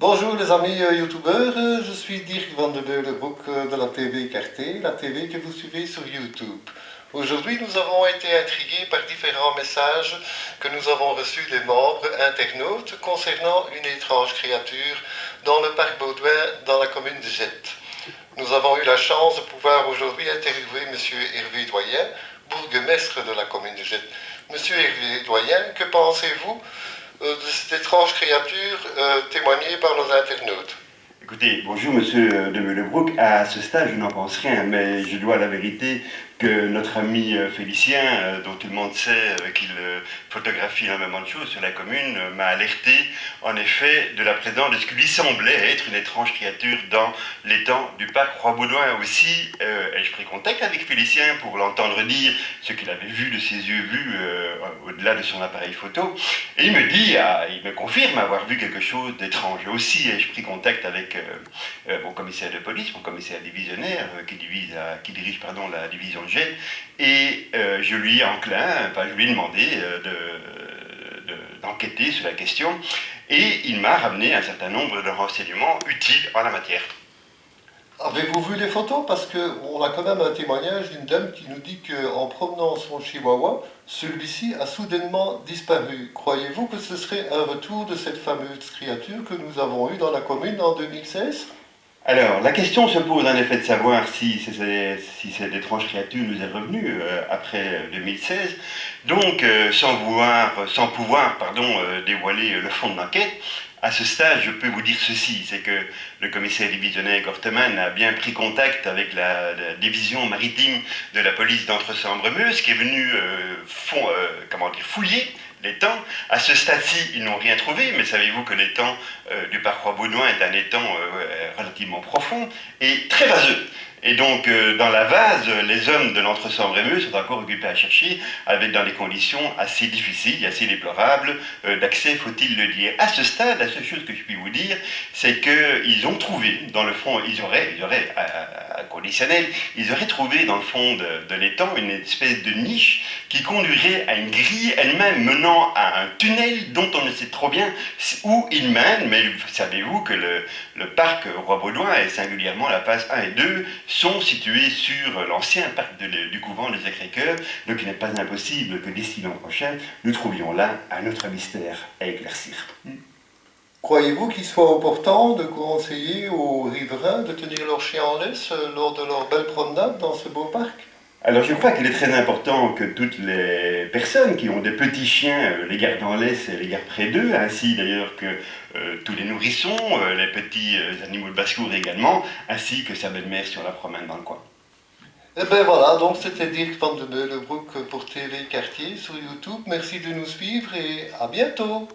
Bonjour les amis youtubeurs, je suis Dirk van de Meulenbroek de la TV Quartier, la TV que vous suivez sur YouTube. Aujourd'hui nous avons été intrigués par différents messages que nous avons reçus des membres internautes concernant une étrange créature dans le parc Baudouin dans la commune de Jette. Nous avons eu la chance de pouvoir aujourd'hui interviewer M. Hervé Doyen, bourgmestre de la commune de Jette. Monsieur Hervé Doyen, que pensez-vous de cette étrange créature témoignée par nos internautes? Écoutez, bonjour monsieur de Meulenbroek, à ce stade je n'en pense rien, mais je dois la vérité que notre ami Félicien, dont tout le monde sait qu'il photographie énormément de choses sur la commune, m'a alerté en effet de la présence de ce qui lui semblait être une étrange créature dans l'étang du parc Roi-Baudouin. Aussi, ai-je pris contact avec Félicien pour l'entendre dire ce qu'il avait vu de ses yeux vus au-delà de son appareil photo, et il me dit, il me confirme avoir vu quelque chose d'étrange. Aussi ai-je pris contact avec mon commissaire de police, mon commissaire divisionnaire qui dirige la division de Jette, et je lui ai demandé d'enquêter sur la question, et il m'a ramené un certain nombre de renseignements utiles en la matière. Avez-vous vu les photos? Parce qu'on a quand même un témoignage d'une dame qui nous dit qu'en promenant son chihuahua, celui-ci a soudainement disparu. Croyez-vous que ce serait un retour de cette fameuse créature que nous avons eue dans la commune en 2016? Alors, la question se pose en effet de savoir si cette étrange créature nous est revenue après 2016. Donc, sans pouvoir dévoiler le fond de l'enquête, à ce stade, je peux vous dire ceci, c'est que le commissaire divisionnaire Gorteman a bien pris contact avec la division maritime de la police d'Entre-Sambre-Meuse, qui est venue fouiller l'étang. À ce stade-ci, ils n'ont rien trouvé, mais savez-vous que l'étang du parc Roi-Baudouin est un étang relativement profond et très vaseux. Et donc, dans la vase, les hommes de l'Entre-Sambre-et-Meuse sont encore occupés à chercher, avec dans des conditions assez difficiles et assez déplorables d'accès, faut-il le dire. À ce stade, la seule chose que je puis vous dire, c'est qu'ils ont trouvé, dans le fond, ils auraient à conditionnel, ils auraient trouvé dans le fond de l'étang une espèce de niche qui conduirait à une grille elle-même menant à un tunnel dont on ne sait trop bien où il mène, mais savez-vous que le parc Roi-Baudouin, et singulièrement la phase 1 et 2, sont situés sur l'ancien parc du couvent des Sacré-Cœur, donc il n'est pas impossible que d'ici l'an prochain, nous trouvions là un autre mystère à éclaircir. Croyez-vous qu'il soit opportun de conseiller aux riverains de tenir leurs chiens en laisse lors de leur belle promenade dans ce beau parc? Alors je crois qu'il est très important que toutes les personnes qui ont des petits chiens les gardent en laisse et les gardent près d'eux, ainsi d'ailleurs que tous les nourrissons, les petits animaux de basse-cour également, ainsi que sa belle-mère si on la promène dans le coin. Et ben voilà, donc c'était Dirk van de Meulenbroek pour TV Quartier sur YouTube. Merci de nous suivre et à bientôt!